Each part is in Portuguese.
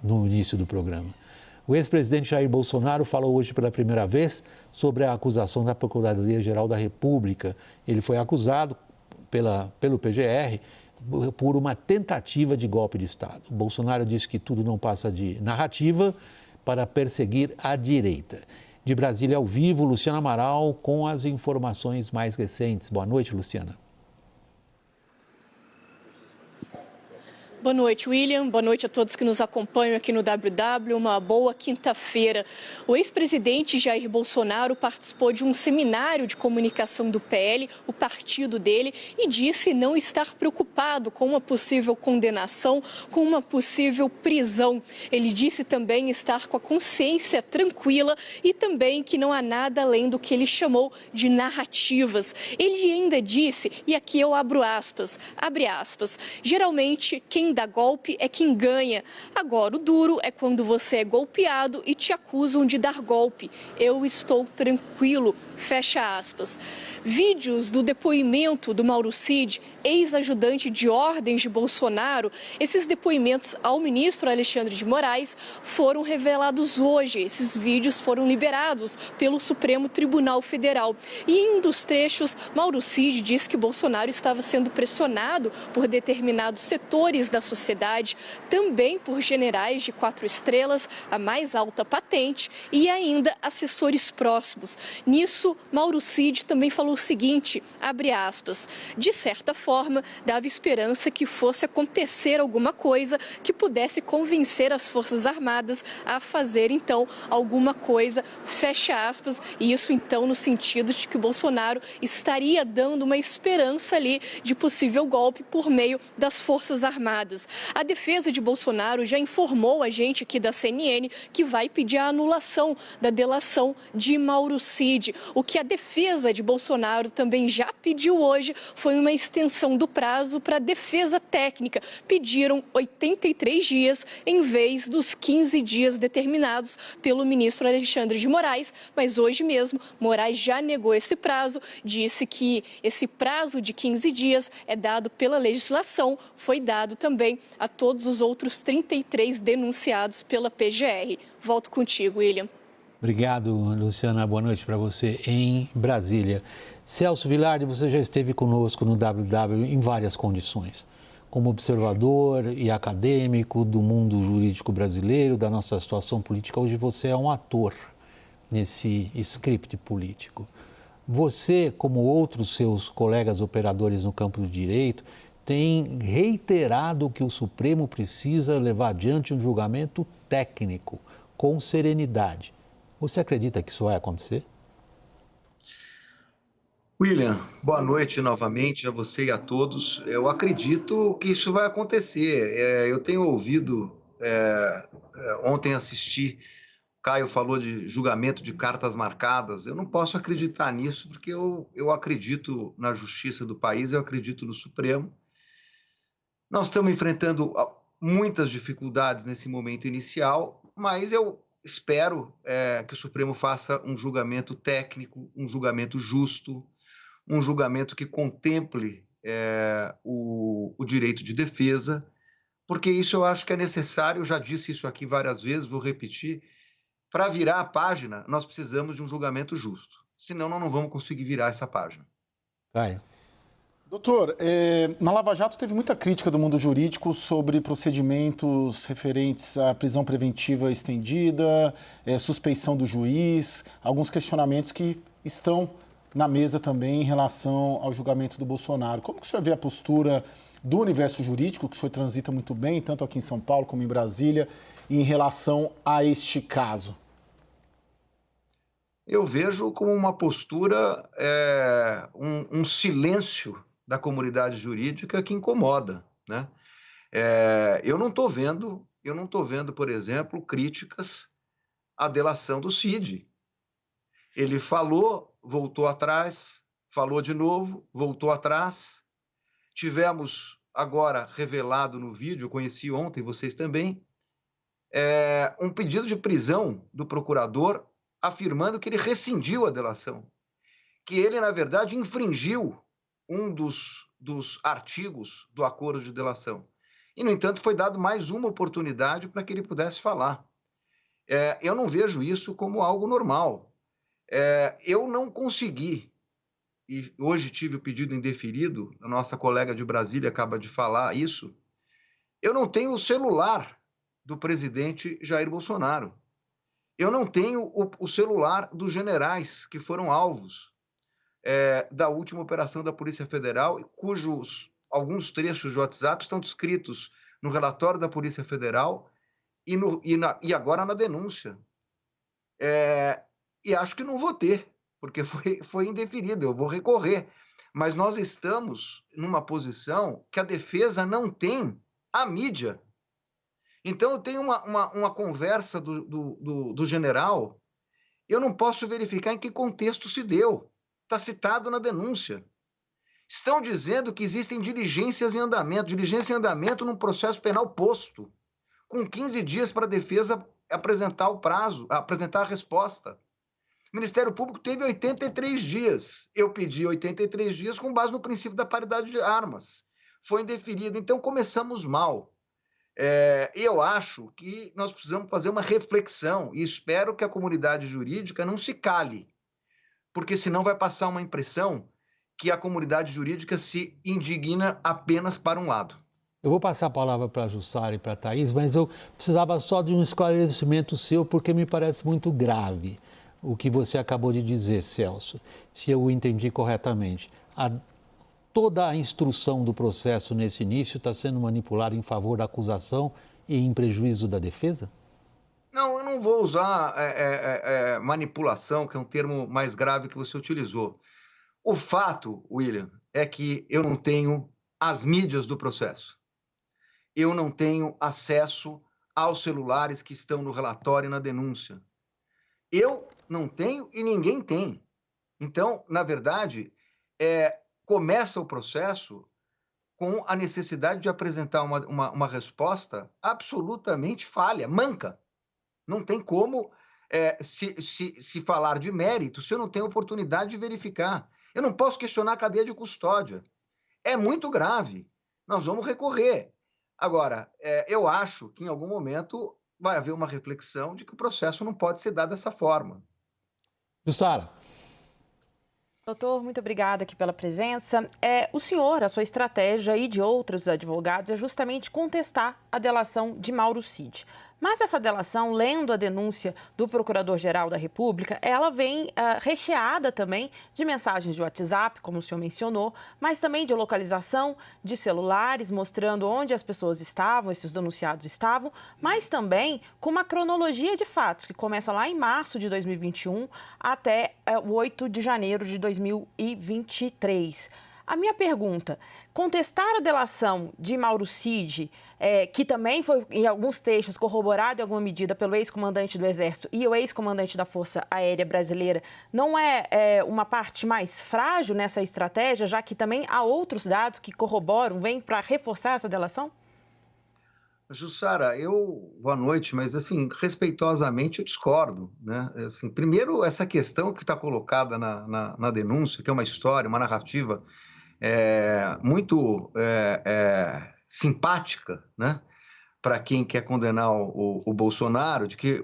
no início do programa. O ex-presidente Jair Bolsonaro falou hoje pela primeira vez sobre a acusação da Procuradoria-Geral da República. Ele foi acusado pelo PGR por uma tentativa de golpe de Estado. O Bolsonaro disse que tudo não passa de narrativa para perseguir a direita. De Brasília ao vivo, Luciana Amaral com as informações mais recentes. Boa noite, Luciana. Boa noite, William. Boa noite a todos que nos acompanham aqui no WW. Uma boa quinta-feira. O ex-presidente Jair Bolsonaro participou de um seminário de comunicação do PL, o partido dele, e disse não estar preocupado com uma possível condenação, com uma possível prisão. Ele disse também estar com a consciência tranquila e também que não há nada além do que ele chamou de narrativas. Ele ainda disse, e aqui eu abro aspas, abre aspas, geralmente quem dá golpe é quem ganha. Agora, o duro é quando você é golpeado e te acusam de dar golpe. Eu estou tranquilo, fecha aspas. Vídeos do depoimento do Mauro Cid, ex-ajudante de ordens de Bolsonaro, esses depoimentos ao ministro Alexandre de Moraes foram revelados hoje. Esses vídeos foram liberados pelo Supremo Tribunal Federal. E em um dos trechos, Mauro Cid diz que Bolsonaro estava sendo pressionado por determinados setores da sociedade, também por generais de 4 estrelas, a mais alta patente, e ainda assessores próximos. Nisso, Mauro Cid também falou o seguinte, abre aspas, de certa forma, dava esperança que fosse acontecer alguma coisa que pudesse convencer as Forças Armadas a fazer, então, alguma coisa, fecha aspas, e isso, então, no sentido de que Bolsonaro estaria dando uma esperança ali de possível golpe por meio das Forças Armadas. A defesa de Bolsonaro já informou a gente aqui da CNN que vai pedir a anulação da delação de Mauro Cid. O que a defesa de Bolsonaro também já pediu hoje foi uma extensão do prazo para a defesa técnica. Pediram 83 dias em vez dos 15 dias determinados pelo ministro Alexandre de Moraes, mas hoje mesmo Moraes já negou esse prazo, disse que esse prazo de 15 dias é dado pela legislação, foi dado também a todos os outros 33 denunciados pela PGR. Volto contigo, William. Obrigado, Luciana. Boa noite para você em Brasília. Celso Vilardi, você já esteve conosco no WW em várias condições. Como observador e acadêmico do mundo jurídico brasileiro, da nossa situação política, hoje você é um ator nesse script político. Você, como outros seus colegas operadores no campo do direito, tem reiterado que o Supremo precisa levar adiante um julgamento técnico, com serenidade. Você acredita que isso vai acontecer? William, boa noite novamente a você e a todos. Eu acredito que isso vai acontecer. Eu tenho ouvido, ontem assisti, Caio falou de julgamento de cartas marcadas. Eu não posso acreditar nisso, porque eu acredito na justiça do país, eu acredito no Supremo. Nós estamos enfrentando muitas dificuldades nesse momento inicial, mas eu espero que o Supremo faça um julgamento técnico, um julgamento justo, um julgamento que contemple o direito de defesa, porque isso eu acho que é necessário, eu já disse isso aqui várias vezes, vou repetir, para virar a página nós precisamos de um julgamento justo, senão nós não vamos conseguir virar essa página. Vai. Doutor, na Lava Jato teve muita crítica do mundo jurídico sobre procedimentos referentes à prisão preventiva estendida, suspeição do juiz, alguns questionamentos que estão na mesa também em relação ao julgamento do Bolsonaro. Como que o senhor vê a postura do universo jurídico, que o senhor transita muito bem, tanto aqui em São Paulo como em Brasília, em relação a este caso? Eu vejo como uma postura, um silêncio da comunidade jurídica que incomoda, né? Eu não estou vendo, por exemplo, críticas à delação do Cid. Ele falou, voltou atrás, falou de novo, voltou atrás. Tivemos agora revelado no vídeo, eu conheci ontem, vocês também, um pedido de prisão do procurador afirmando que ele rescindiu a delação, que ele, na verdade, infringiu um dos artigos do acordo de delação. E, no entanto, foi dado mais uma oportunidade para que ele pudesse falar. Eu não vejo isso como algo normal. Eu não consegui, e hoje tive o pedido indeferido, a nossa colega de Brasília acaba de falar isso, eu não tenho o celular do presidente Jair Bolsonaro. Eu não tenho o celular dos generais que foram alvos da última operação da Polícia Federal, cujos alguns trechos de WhatsApp estão descritos no relatório da Polícia Federal e agora na denúncia. E acho que não vou ter, porque foi indeferido, eu vou recorrer. Mas nós estamos numa posição que a defesa não tem a mídia. Então, eu tenho uma conversa do general, eu não posso verificar em que contexto se deu. Está citado na denúncia. Estão dizendo que existem diligência em andamento num processo penal posto, com 15 dias para a defesa apresentar o prazo, apresentar a resposta. O Ministério Público teve 83 dias. Eu pedi 83 dias com base no princípio da paridade de armas. Foi indeferido. Então, começamos mal. Eu acho que nós precisamos fazer uma reflexão e espero que a comunidade jurídica não se cale, porque senão vai passar uma impressão que a comunidade jurídica se indigna apenas para um lado. Eu vou passar a palavra para a Jussara e para a Thaís, mas eu precisava só de um esclarecimento seu, porque me parece muito grave o que você acabou de dizer, Celso, se eu entendi corretamente. Toda a instrução do processo nesse início está sendo manipulada em favor da acusação e em prejuízo da defesa? Não, eu não vou usar manipulação, que é um termo mais grave que você utilizou. O fato, William, é que eu não tenho as mídias do processo. Eu não tenho acesso aos celulares que estão no relatório e na denúncia. Eu não tenho e ninguém tem. Então, na verdade, começa o processo com a necessidade de apresentar uma resposta absolutamente falha, manca. Não tem como se falar de mérito se eu não tenho oportunidade de verificar. Eu não posso questionar a cadeia de custódia. É muito grave. Nós vamos recorrer. Agora, eu acho que em algum momento vai haver uma reflexão de que o processo não pode ser dado dessa forma. Jussara. Doutor, muito obrigada aqui pela presença. O senhor, a sua estratégia e de outros advogados é justamente contestar a delação de Mauro Cid. Mas essa delação, lendo a denúncia do Procurador-Geral da República, ela vem recheada também de mensagens de WhatsApp, como o senhor mencionou, mas também de localização de celulares, mostrando onde as pessoas estavam, esses denunciados estavam, mas também com uma cronologia de fatos, que começa lá em março de 2021 até 8 de janeiro de 2023. A minha pergunta, contestar a delação de Mauro Cid, que também foi, em alguns trechos, corroborado em alguma medida pelo ex-comandante do Exército e o ex-comandante da Força Aérea Brasileira, não é uma parte mais frágil nessa estratégia, já que também há outros dados que corroboram, vêm para reforçar essa delação? Jussara, boa noite, mas assim, respeitosamente eu discordo, né? Assim, primeiro, essa questão que está colocada na denúncia, que é uma história, uma narrativa muito simpática, né, para quem quer condenar o Bolsonaro, de que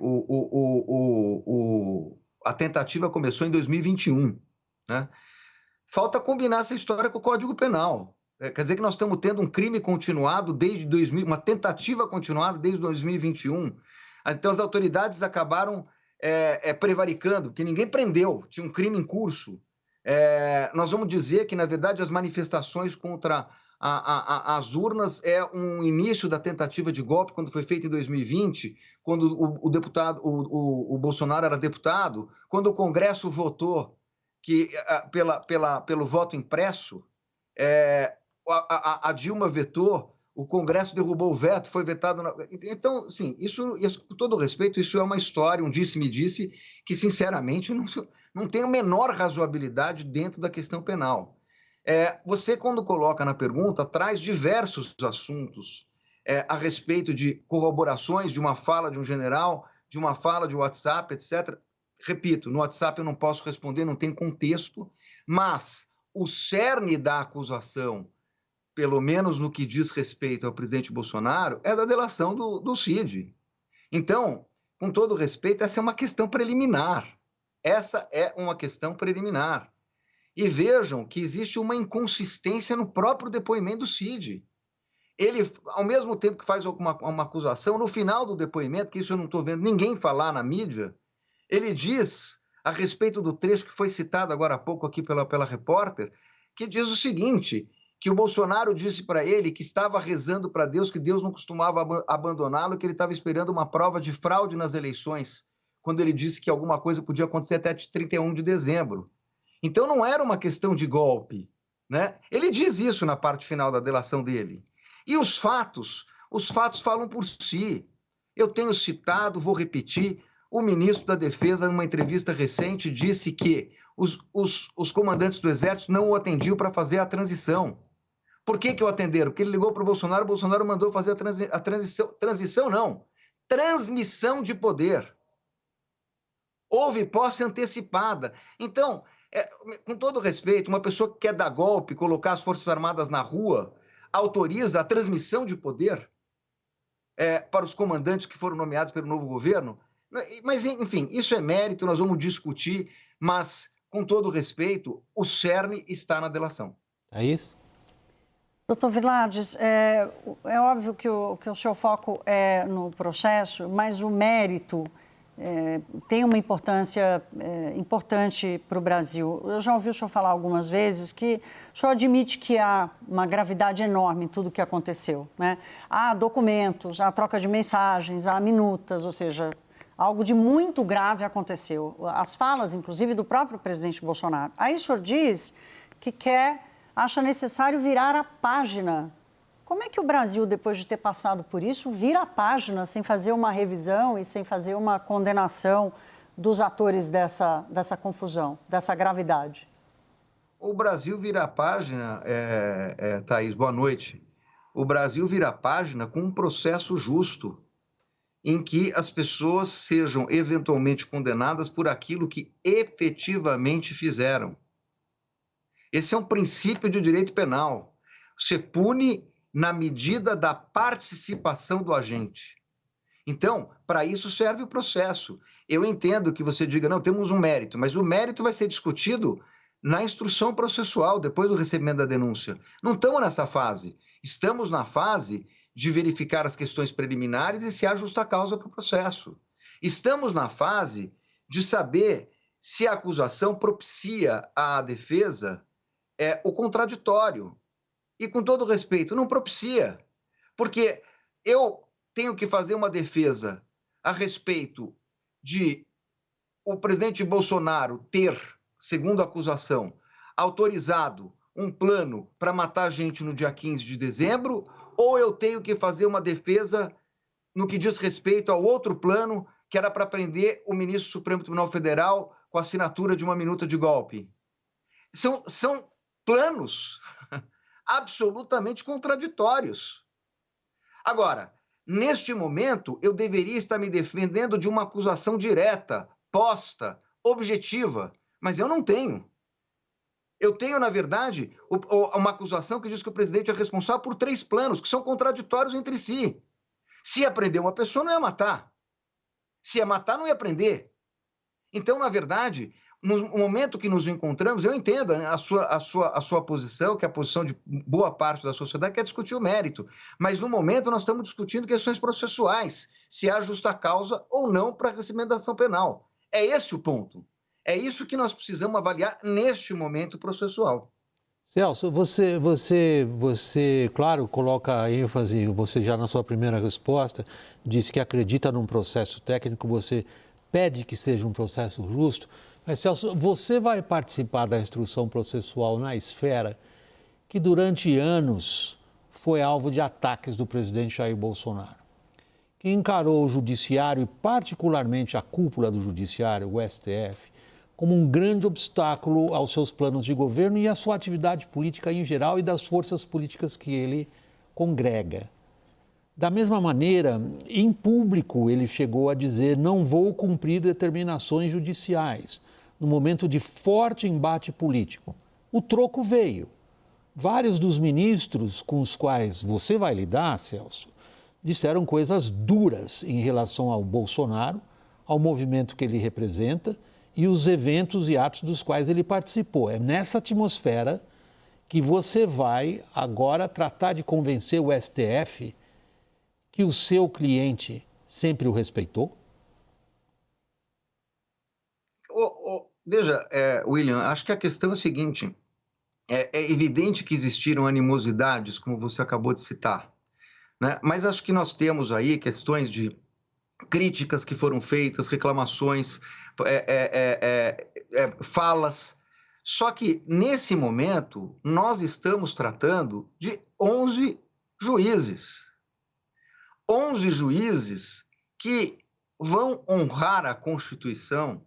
a tentativa começou em 2021, né? Falta combinar essa história com o Código Penal. Quer dizer que nós estamos tendo um crime continuado desde 2000, uma tentativa continuada desde 2021. Então as autoridades acabaram prevaricando, porque ninguém prendeu, tinha um crime em curso. Nós vamos dizer que, na verdade, as manifestações contra as urnas é um início da tentativa de golpe, quando foi feito em 2020, quando o Bolsonaro era deputado, quando o Congresso votou pelo voto impresso, a Dilma vetou, o Congresso derrubou o veto, foi vetado. Então, sim, isso, com todo respeito, isso é uma história, um disse-me-disse, que, sinceramente, não tem a menor razoabilidade dentro da questão penal. Você, quando coloca na pergunta, traz diversos assuntos a respeito de corroborações de uma fala de um general, de uma fala de WhatsApp, etc. Repito, no WhatsApp eu não posso responder, não tem contexto, mas o cerne da acusação pelo menos no que diz respeito ao presidente Bolsonaro, é da delação do Cid. Então, com todo respeito, essa é uma questão preliminar. Essa é uma questão preliminar. E vejam que existe uma inconsistência no próprio depoimento do Cid. Ele, ao mesmo tempo que faz uma acusação, no final do depoimento, que isso eu não estou vendo ninguém falar na mídia, ele diz, a respeito do trecho que foi citado agora há pouco aqui pela repórter, que diz o seguinte, que o Bolsonaro disse para ele que estava rezando para Deus, que Deus não costumava abandoná-lo, que ele estava esperando uma prova de fraude nas eleições, quando ele disse que alguma coisa podia acontecer até 31 de dezembro. Então não era uma questão de golpe, né? Ele diz isso na parte final da delação dele. E os fatos falam por si. Eu tenho citado, vou repetir, o ministro da Defesa, numa entrevista recente, disse que os comandantes do Exército não o atendiam para fazer a transição. Por que o atenderam? Porque ele ligou para o Bolsonaro mandou fazer a transmissão de poder. Houve posse antecipada. Então, com todo respeito, uma pessoa que quer dar golpe, colocar as Forças Armadas na rua, autoriza a transmissão de poder para os comandantes que foram nomeados pelo novo governo. Mas, enfim, isso é mérito, nós vamos discutir, mas, com todo respeito, o cerne está na delação. É isso? Doutor Vilardes, é óbvio que o seu foco é no processo, mas o mérito tem uma importância importante para o Brasil. Eu já ouvi o senhor falar algumas vezes que o senhor admite que há uma gravidade enorme em tudo o que aconteceu, né? Há documentos, há troca de mensagens, há minutas, ou seja, algo de muito grave aconteceu. As falas, inclusive, do próprio presidente Bolsonaro. Aí o senhor diz que acha necessário virar a página. Como é que o Brasil, depois de ter passado por isso, vira a página sem fazer uma revisão e sem fazer uma condenação dos atores dessa confusão, dessa gravidade? O Brasil vira a página, Thaís, boa noite. O Brasil vira a página com um processo justo, em que as pessoas sejam eventualmente condenadas por aquilo que efetivamente fizeram. Esse é um princípio de direito penal. Você pune na medida da participação do agente. Então, para isso serve o processo. Eu entendo que você diga, não, temos um mérito, mas o mérito vai ser discutido na instrução processual, depois do recebimento da denúncia. Não estamos nessa fase. Estamos na fase de verificar as questões preliminares e se há justa causa para o processo. Estamos na fase de saber se a acusação propicia à defesa o contraditório. E, com todo respeito, não propicia. Porque eu tenho que fazer uma defesa a respeito de o presidente Bolsonaro ter, segundo a acusação, autorizado um plano para matar gente no dia 15 de dezembro, ou eu tenho que fazer uma defesa no que diz respeito ao outro plano, que era para prender o ministro do Supremo Tribunal Federal com a assinatura de uma minuta de golpe. São planos absolutamente contraditórios. Agora, neste momento, eu deveria estar me defendendo de uma acusação direta, posta, objetiva, mas eu não tenho. Eu tenho, na verdade, uma acusação que diz que o presidente é responsável por 3 planos, que são contraditórios entre si. Se ia prender uma pessoa, não ia matar. Se ia matar, não ia prender. Então, na verdade, no momento que nos encontramos, eu entendo, né, a sua posição, que é a posição de boa parte da sociedade, que é discutir o mérito. Mas, no momento, nós estamos discutindo questões processuais, se há justa causa ou não para recebimento da ação penal. É esse o ponto. É isso que nós precisamos avaliar neste momento processual. Celso, você, claro, coloca ênfase, você já na sua primeira resposta, disse que acredita num processo técnico, você pede que seja um processo justo. Mas, Celso, você vai participar da instrução processual na esfera que durante anos foi alvo de ataques do presidente Jair Bolsonaro, que encarou o judiciário e particularmente a cúpula do judiciário, o STF, como um grande obstáculo aos seus planos de governo e à sua atividade política em geral e das forças políticas que ele congrega. Da mesma maneira, em público, ele chegou a dizer: não vou cumprir determinações judiciais. No momento de forte embate político. O troco veio. Vários dos ministros com os quais você vai lidar, Celso, disseram coisas duras em relação ao Bolsonaro, ao movimento que ele representa e os eventos e atos dos quais ele participou. É nessa atmosfera que você vai agora tratar de convencer o STF que o seu cliente sempre o respeitou? Veja, William, acho que a questão é a seguinte: é evidente que existiram animosidades, como você acabou de citar, né? Mas acho que nós temos aí questões de críticas que foram feitas, reclamações, falas. Só que, nesse momento, nós estamos tratando de 11 juízes. 11 juízes que vão honrar a Constituição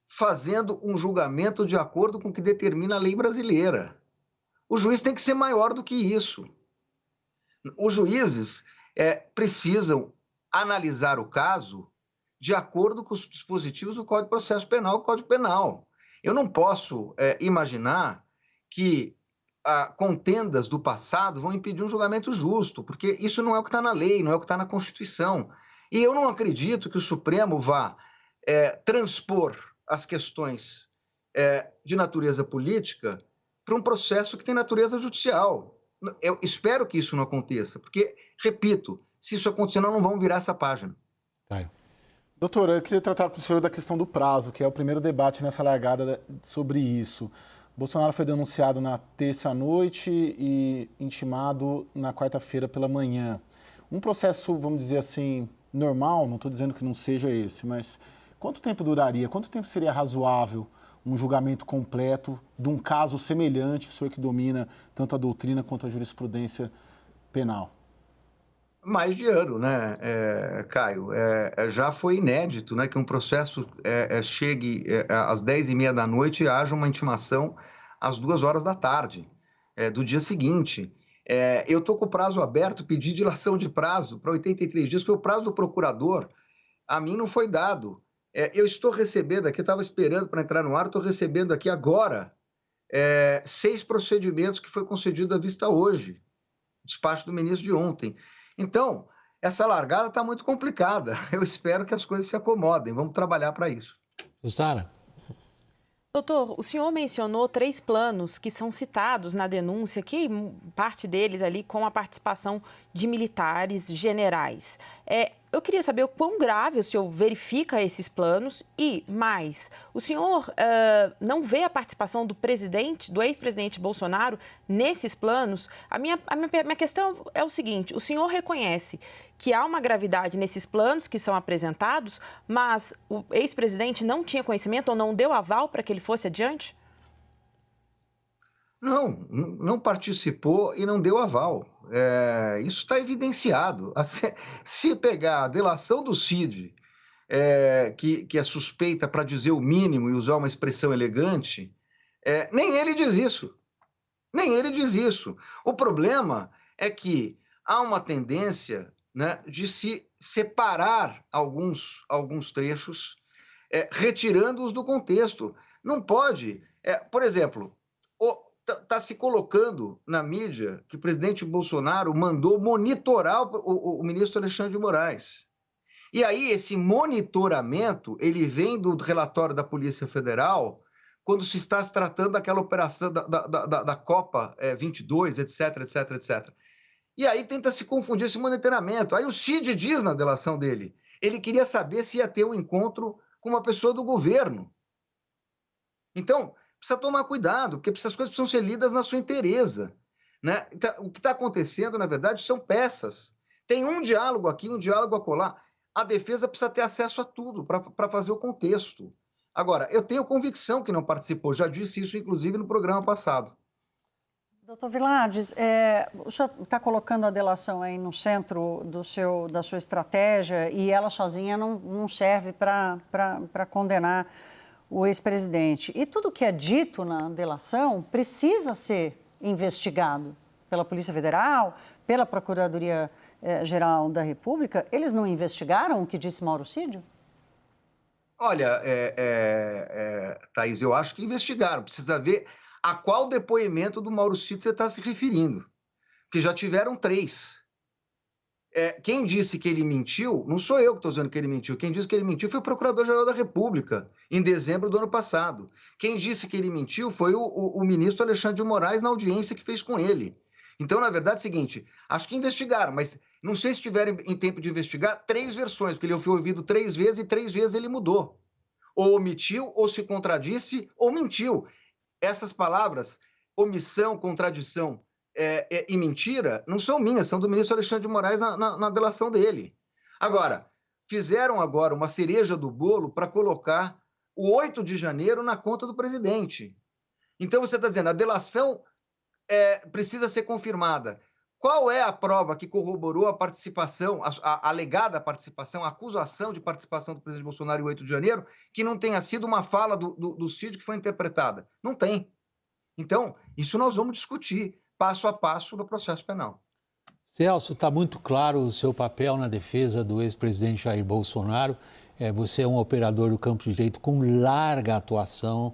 fazendo um julgamento de acordo com o que determina a lei brasileira. O juiz tem que ser maior do que isso. Os juízes precisam analisar o caso de acordo com os dispositivos do Código de Processo Penal e do Código Penal. Eu não posso imaginar que contendas do passado vão impedir um julgamento justo, porque isso não é o que está na lei, não é o que está na Constituição. E eu não acredito que o Supremo vá transpor as questões de natureza política para um processo que tem natureza judicial. Eu espero que isso não aconteça, porque, repito, se isso acontecer, nós não vamos virar essa página. Doutora, eu queria tratar com o senhor da questão do prazo, que é o primeiro debate nessa largada sobre isso. Bolsonaro foi denunciado na terça à noite e intimado na quarta-feira pela manhã. Um processo, vamos dizer assim, normal, não estou dizendo que não seja esse, mas quanto tempo duraria, quanto tempo seria razoável um julgamento completo de um caso semelhante, o senhor que domina tanto a doutrina quanto a jurisprudência penal? Mais de ano, né, Caio? Já foi inédito, né, que um processo chegue às 10h30 da noite e haja uma intimação às 2h da tarde do dia seguinte. Eu estou com o prazo aberto, pedi dilação de prazo para 83 dias, foi o prazo do procurador, a mim não foi dado. Eu estou recebendo aqui, estava esperando para entrar no ar, estou recebendo aqui agora 6 procedimentos que foi concedido à vista hoje, despacho do ministro de ontem. Então, essa largada está muito complicada. Eu espero que as coisas se acomodem. Vamos trabalhar para isso. Sara? Doutor, o senhor mencionou 3 planos que são citados na denúncia, que parte deles ali com a participação de militares generais. Eu queria saber o quão grave o senhor verifica esses planos e, mais, o senhor não vê a participação do ex-presidente Bolsonaro nesses planos? A minha questão é o seguinte: o senhor reconhece que há uma gravidade nesses planos que são apresentados, mas o ex-presidente não tinha conhecimento ou não deu aval para que ele fosse adiante? Não participou e não deu aval. Isso está evidenciado. Se pegar a delação do Cid, que é suspeita para dizer o mínimo e usar uma expressão elegante, nem ele diz isso. Nem ele diz isso. O problema é que há uma tendência, né, de se separar alguns trechos, retirando-os do contexto. Não pode. Por exemplo, está se colocando na mídia que o presidente Bolsonaro mandou monitorar o ministro Alexandre de Moraes. E aí esse monitoramento, ele vem do relatório da Polícia Federal, quando se está se tratando daquela operação da Copa 22, etc, etc, etc. E aí tenta se confundir esse monitoramento. Aí o Cid diz na delação dele, ele queria saber se ia ter um encontro com uma pessoa do governo. Então, precisa tomar cuidado, porque essas coisas precisam ser lidas na sua inteireza, né? Então, o que está acontecendo, na verdade, são peças. Tem um diálogo aqui, um diálogo acolá. A defesa precisa ter acesso a tudo para fazer o contexto. Agora, eu tenho convicção que não participou, já disse isso, inclusive, no programa passado. Doutor Vilardes, o senhor está colocando a delação aí no centro da sua estratégia e ela sozinha não serve para condenar o ex-presidente. E tudo que é dito na delação precisa ser investigado pela Polícia Federal, pela Procuradoria-Geral da República. Eles não investigaram o que disse Mauro Cid? Olha, Thaís, eu acho que investigaram. Precisa ver a qual depoimento do Mauro Cid você está se referindo? Que já tiveram 3. Quem disse que ele mentiu, não sou eu que estou dizendo que ele mentiu, quem disse que ele mentiu foi o Procurador-Geral da República, em dezembro do ano passado. Quem disse que ele mentiu foi o ministro Alexandre de Moraes na audiência que fez com ele. Então, na verdade, é o seguinte, acho que investigaram, mas não sei se tiveram em tempo de investigar 3 versões, porque ele foi ouvido 3 vezes e 3 vezes ele mudou. Ou omitiu, ou se contradisse, ou mentiu. Essas palavras, omissão, contradição e mentira, não são minhas, são do ministro Alexandre de Moraes na delação dele. Agora, fizeram agora uma cereja do bolo para colocar o 8 de janeiro na conta do presidente. Então, você está dizendo, a delação precisa ser confirmada. Qual é a prova que corroborou a participação, a alegada participação, a acusação de participação do presidente Bolsonaro em 8 de janeiro, que não tenha sido uma fala do Cid que foi interpretada? Não tem. Então, isso nós vamos discutir passo a passo no processo penal. Celso, está muito claro o seu papel na defesa do ex-presidente Jair Bolsonaro. Você é um operador do campo de direito com larga atuação,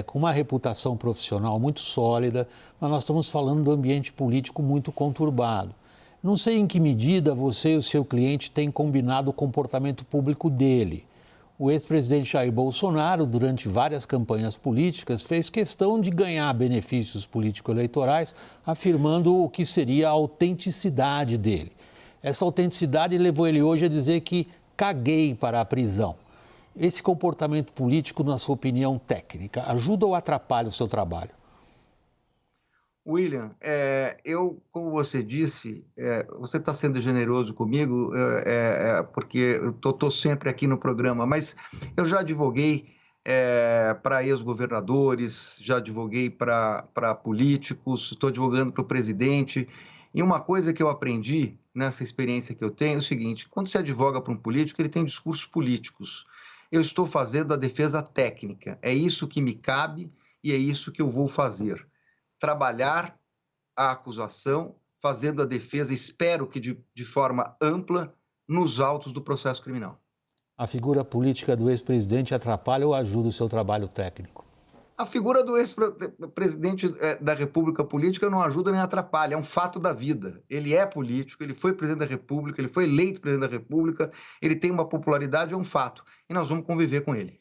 com uma reputação profissional muito sólida, mas nós estamos falando do ambiente político muito conturbado. Não sei em que medida você e o seu cliente têm combinado o comportamento público dele. O ex-presidente Jair Bolsonaro, durante várias campanhas políticas, fez questão de ganhar benefícios político-eleitorais, afirmando o que seria a autenticidade dele. Essa autenticidade levou ele hoje a dizer que caguei para a prisão. Esse comportamento político, na sua opinião técnica, ajuda ou atrapalha o seu trabalho? William, eu, como você disse, você está sendo generoso comigo, porque eu estou sempre aqui no programa, mas eu já advoguei para ex-governadores, já advoguei para políticos, estou advogando para o presidente, e uma coisa que eu aprendi nessa experiência que eu tenho é o seguinte, quando você advoga para um político, ele tem discursos políticos. Eu estou fazendo a defesa técnica, é isso que me cabe e é isso que eu vou fazer. Trabalhar a acusação, fazendo a defesa, espero que de forma ampla, nos autos do processo criminal. A figura política do ex-presidente atrapalha ou ajuda o seu trabalho técnico? A figura do ex-presidente da República política não ajuda nem atrapalha, é um fato da vida. Ele é político, ele foi presidente da República, ele foi eleito presidente da República, ele tem uma popularidade, é um fato. E nós vamos conviver com ele.